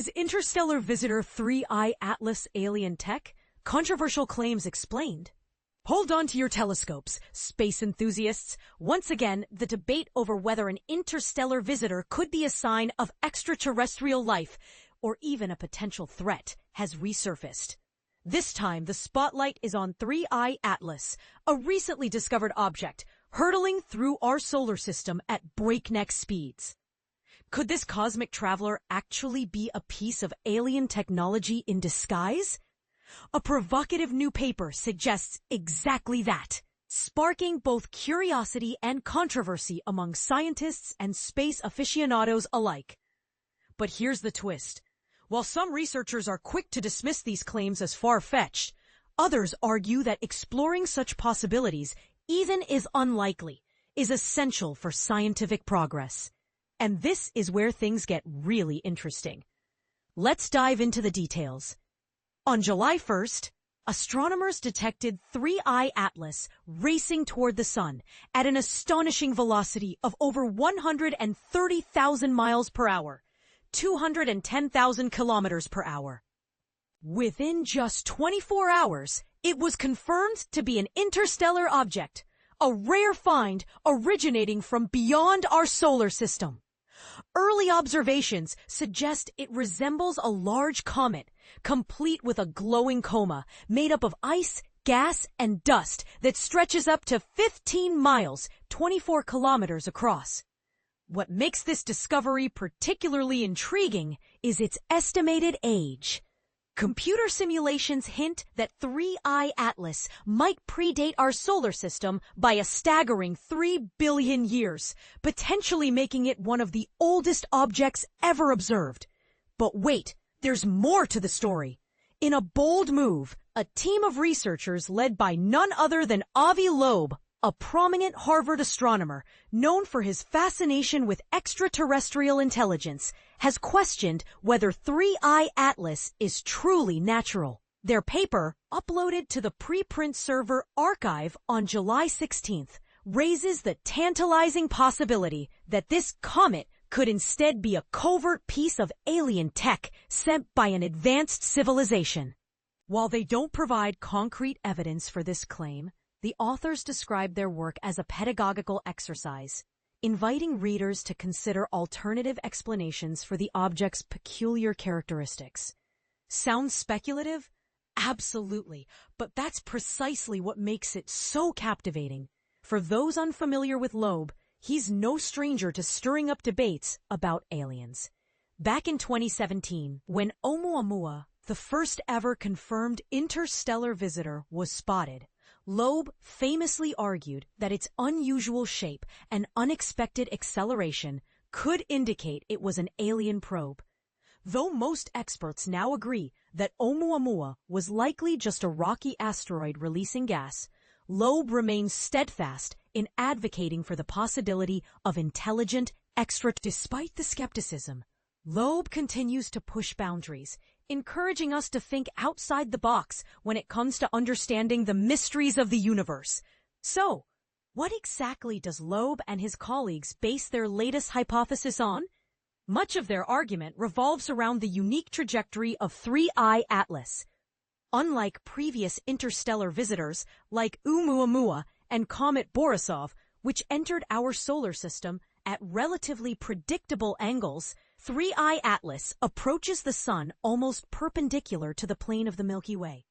Is interstellar visitor 3I Atlas alien tech? Controversial claims explained. Hold on to your telescopes, space enthusiasts. Once again, the debate over whether an interstellar visitor could be a sign of extraterrestrial life, or even a potential threat, has resurfaced. This time, the spotlight is on 3I Atlas, a recently discovered object, hurtling through our solar system at breakneck speeds. Could this cosmic traveler actually be a piece of alien technology in disguise? A provocative new paper suggests exactly that, sparking both curiosity and controversy among scientists and space aficionados alike. But here's the twist. While some researchers are quick to dismiss these claims as far-fetched, others argue that exploring such possibilities, even if unlikely, is essential for scientific progress. And this is where things get really interesting. Let's dive into the details. On July 1st, astronomers detected 3I Atlas racing toward the sun at an astonishing velocity of over 130,000 miles per hour, 210,000 kilometers per hour. Within just 24 hours, it was confirmed to be an interstellar object, a rare find originating from beyond our solar system. Early observations suggest it resembles a large comet, complete with a glowing coma made up of ice, gas, and dust that stretches up to 15 miles, 24 kilometers across. What makes this discovery particularly intriguing is its estimated age. Computer simulations hint that 3I Atlas might predate our solar system by a staggering 3 billion years, potentially making it one of the oldest objects ever observed. But wait, there's more to the story. In a bold move, a team of researchers led by none other than Avi Loeb, a prominent Harvard astronomer known for his fascination with extraterrestrial intelligence, has questioned whether 3I Atlas is truly natural. Their paper, uploaded to the preprint server Archive on July 16th, raises the tantalizing possibility that this comet could instead be a covert piece of alien tech sent by an advanced civilization. While they don't provide concrete evidence for this claim, the authors describe their work as a pedagogical exercise, inviting readers to consider alternative explanations for the object's peculiar characteristics. Sounds speculative? Absolutely, but that's precisely what makes it so captivating. For those unfamiliar with Loeb, he's no stranger to stirring up debates about aliens. Back in 2017, when Oumuamua, the first ever confirmed interstellar visitor, was spotted, Loeb famously argued that its unusual shape and unexpected acceleration could indicate it was an alien probe. Though most experts now agree that Oumuamua was likely just a rocky asteroid releasing gas, Loeb remains steadfast in advocating for the possibility of intelligent Despite the skepticism, Loeb continues to push boundaries, encouraging us to think outside the box when it comes to understanding the mysteries of the universe. So, what exactly does Loeb and his colleagues base their latest hypothesis on? Much of their argument revolves around the unique trajectory of 3I Atlas. Unlike previous interstellar visitors like Oumuamua and Comet Borisov, which entered our solar system at relatively predictable angles, 3I Atlas approaches the Sun almost perpendicular to the plane of the Milky Way.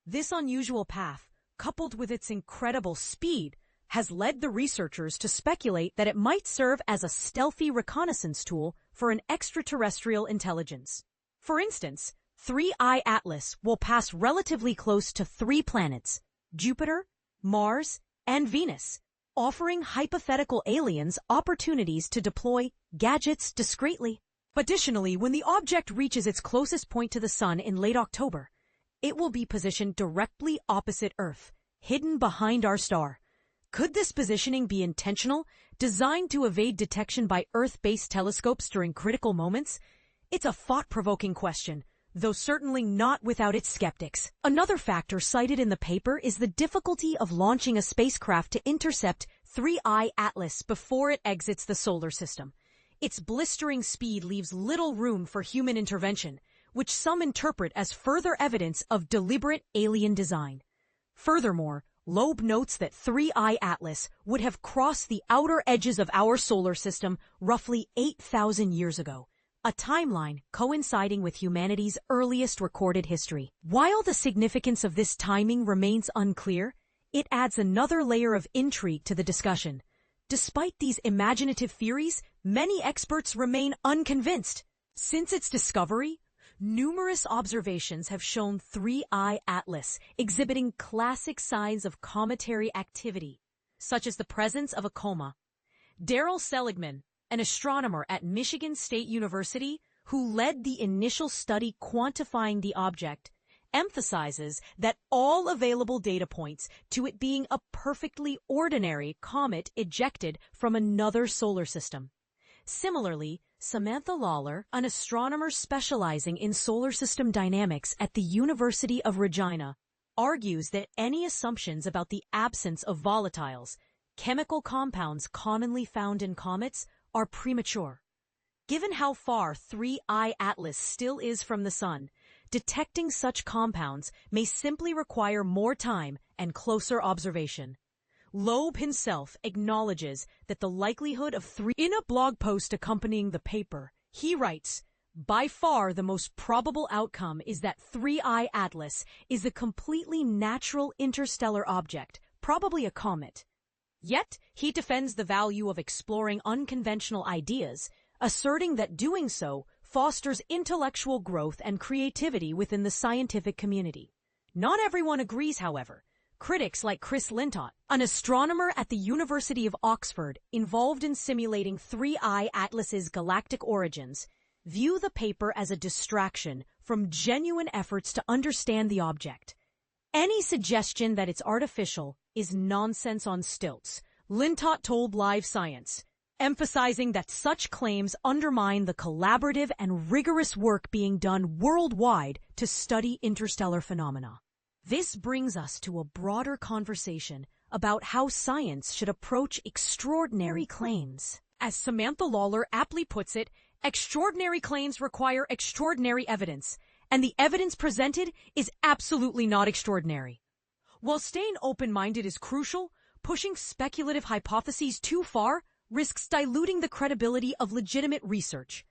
This unusual path, coupled with its incredible speed, has led the researchers to speculate that it might serve as a stealthy reconnaissance tool for an extraterrestrial intelligence. For instance, 3I Atlas will pass relatively close to 3 planets, Jupiter, Mars, and Venus, offering hypothetical aliens opportunities to deploy gadgets discreetly. Additionally, when the object reaches its closest point to the Sun in late October, it will be positioned directly opposite Earth, hidden behind our star. Could this positioning be intentional, designed to evade detection by Earth-based telescopes during critical moments? It's a thought-provoking question, though certainly not without its skeptics. Another factor cited in the paper is the difficulty of launching a spacecraft to intercept 3I Atlas before it exits the solar system. its blistering speed leaves little room for human intervention, which some interpret as further evidence of deliberate alien design. Furthermore, Loeb notes that 3I Atlas would have crossed the outer edges of our solar system roughly 8,000 years ago, a timeline coinciding with humanity's earliest recorded history. While the significance of this timing remains unclear, it adds another layer of intrigue to the discussion. Despite these imaginative theories, many experts remain unconvinced. Since its discovery, numerous observations have shown 3I Atlas exhibiting classic signs of cometary activity, such as the presence of a coma. Daryl Seligman, an astronomer at Michigan State University who led the initial study quantifying the object, emphasizes that all available data points to it being a perfectly ordinary comet ejected from another solar system. Similarly, Samantha Lawler, an astronomer specializing in solar system dynamics at the University of Regina, argues that any assumptions about the absence of volatiles, chemical compounds commonly found in comets, are premature. Given how far 3I Atlas still is from the Sun, detecting such compounds may simply require more time and closer observation. Loeb himself acknowledges that the likelihood of In a blog post accompanying the paper, he writes, "By far the most probable outcome is that 3I Atlas is a completely natural interstellar object, probably a comet." Yet, he defends the value of exploring unconventional ideas, asserting that doing so fosters intellectual growth and creativity within the scientific community. Not everyone agrees, however. Critics like Chris Lintott, an astronomer at the University of Oxford involved in simulating 3I Atlas's galactic origins, view the paper as a distraction from genuine efforts to understand the object. Any suggestion that it's artificial is nonsense on stilts, Lintott told Live Science, emphasizing that such claims undermine the collaborative and rigorous work being done worldwide to study interstellar phenomena. This brings us to a broader conversation about how science should approach extraordinary claims. As Samantha Lawler aptly puts it, extraordinary claims require extraordinary evidence, and the evidence presented is absolutely not extraordinary. While staying open-minded is crucial, pushing speculative hypotheses too far risks diluting the credibility of legitimate research.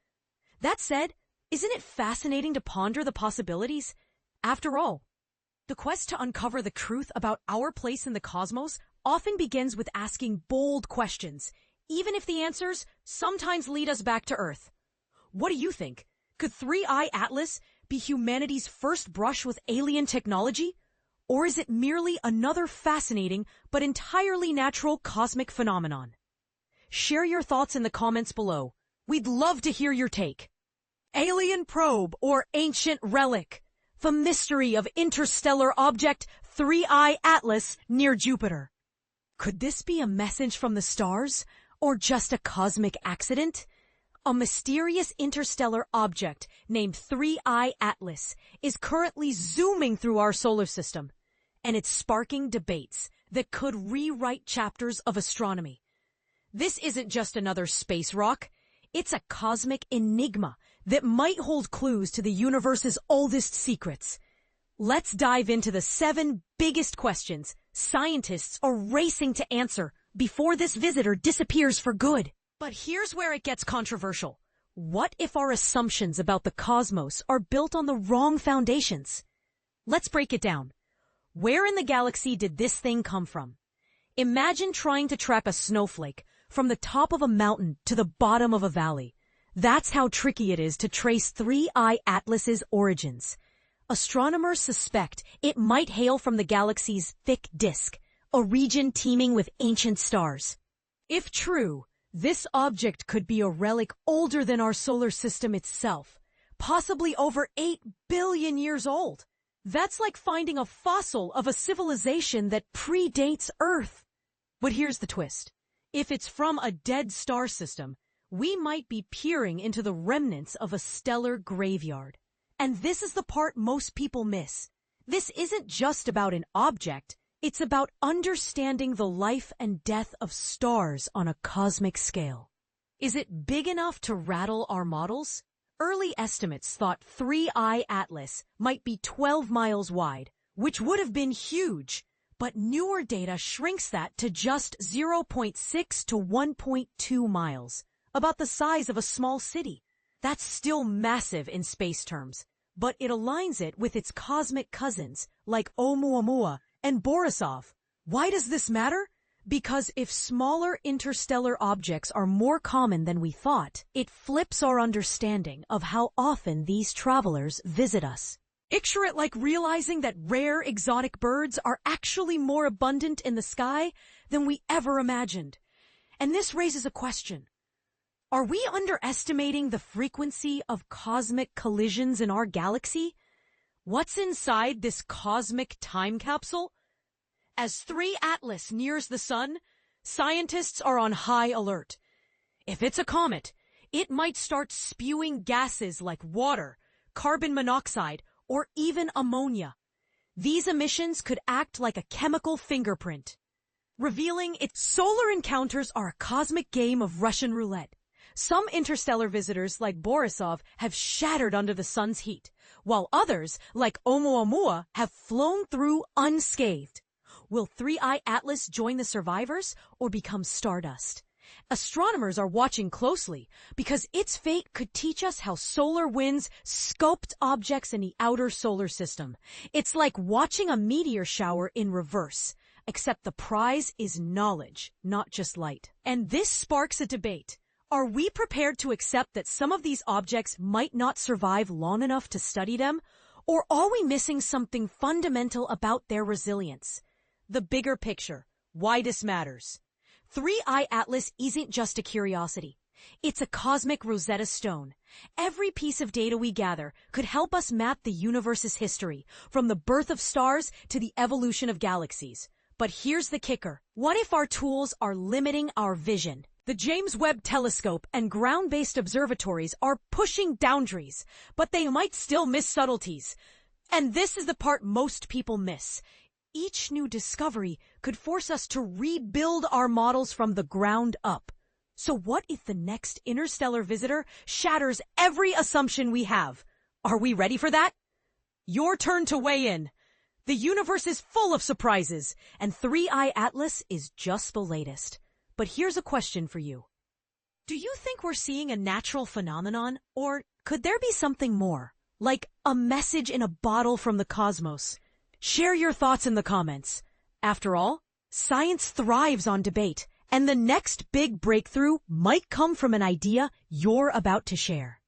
That said, isn't it fascinating to ponder the possibilities? After all, the quest to uncover the truth about our place in the cosmos often begins with asking bold questions, even if the answers sometimes lead us back to Earth. What do you think? Could 3I Atlas be humanity's first brush with alien technology? Or is it merely another fascinating but entirely natural cosmic phenomenon? Share your thoughts in the comments below. We'd love to hear your take. Alien probe or ancient relic? The mystery of interstellar object 3I Atlas near Jupiter. Could this be a message from the stars or just a cosmic accident? A mysterious interstellar object named 3I Atlas is currently zooming through our solar system, and it's sparking debates that could rewrite chapters of astronomy. This isn't just another space rock. It's a cosmic enigma that might hold clues to the universe's oldest secrets. Let's dive into the 7 biggest questions scientists are racing to answer before this visitor disappears for good. But here's where it gets controversial. What if our assumptions about the cosmos are built on the wrong foundations? Let's break it down. Where in the galaxy did this thing come from? Imagine trying to track a snowflake from the top of a mountain to the bottom of a valley. That's how tricky it is to trace 3I Atlas's origins. Astronomers suspect it might hail from the galaxy's thick disk, a region teeming with ancient stars. If true, this object could be a relic older than our solar system itself, possibly over 8 billion years old. That's like finding a fossil of a civilization that predates Earth. But here's the twist. If it's from a dead star system, we might be peering into the remnants of a stellar graveyard. And this is the part most people miss. This isn't just about an object. It's about understanding the life and death of stars on a cosmic scale. Is it big enough to rattle our models? Early estimates thought 3I Atlas might be 12 miles wide, which would have been huge. But newer data shrinks that to just 0.6 to 1.2 miles, about the size of a small city. That's still massive in space terms, but it aligns it with its cosmic cousins like Oumuamua and Borisov. Why does this matter? Because if smaller interstellar objects are more common than we thought, it flips our understanding of how often these travelers visit us. Picture it like realizing that rare exotic birds are actually more abundant in the sky than we ever imagined. And this raises a question. Are we underestimating the frequency of cosmic collisions in our galaxy? What's inside this cosmic time capsule? As 3 Atlas nears the sun, scientists are on high alert. If it's a comet, it might start spewing gases like water, carbon monoxide, or even ammonia. These emissions could act like a chemical fingerprint, revealing its solar encounters are a cosmic game of Russian roulette. Some interstellar visitors like Borisov have shattered under the sun's heat, while others, like Oumuamua, have flown through unscathed. Will 3I Atlas join the survivors or become stardust? Astronomers are watching closely because its fate could teach us how solar winds sculpt objects in the outer solar system. It's like watching a meteor shower in reverse, except the prize is knowledge, not just light. And this sparks a debate. Are we prepared to accept that some of these objects might not survive long enough to study them? Or are we missing something fundamental about their resilience? The bigger picture, why this matters. 3I Atlas isn't just a curiosity. It's a cosmic Rosetta Stone. Every piece of data we gather could help us map the universe's history, from the birth of stars to the evolution of galaxies. But here's the kicker. What if our tools are limiting our vision? The James Webb Telescope and ground-based observatories are pushing boundaries, but they might still miss subtleties. And this is the part most people miss. Each new discovery could force us to rebuild our models from the ground up. So what if the next interstellar visitor shatters every assumption we have? Are we ready for that? Your turn to weigh in. The universe is full of surprises, and 3I Atlas is just the latest. But here's a question for you. Do you think we're seeing a natural phenomenon, or could there be something more? Like a message in a bottle from the cosmos? Share your thoughts in the comments. After all, science thrives on debate, and the next big breakthrough might come from an idea you're about to share.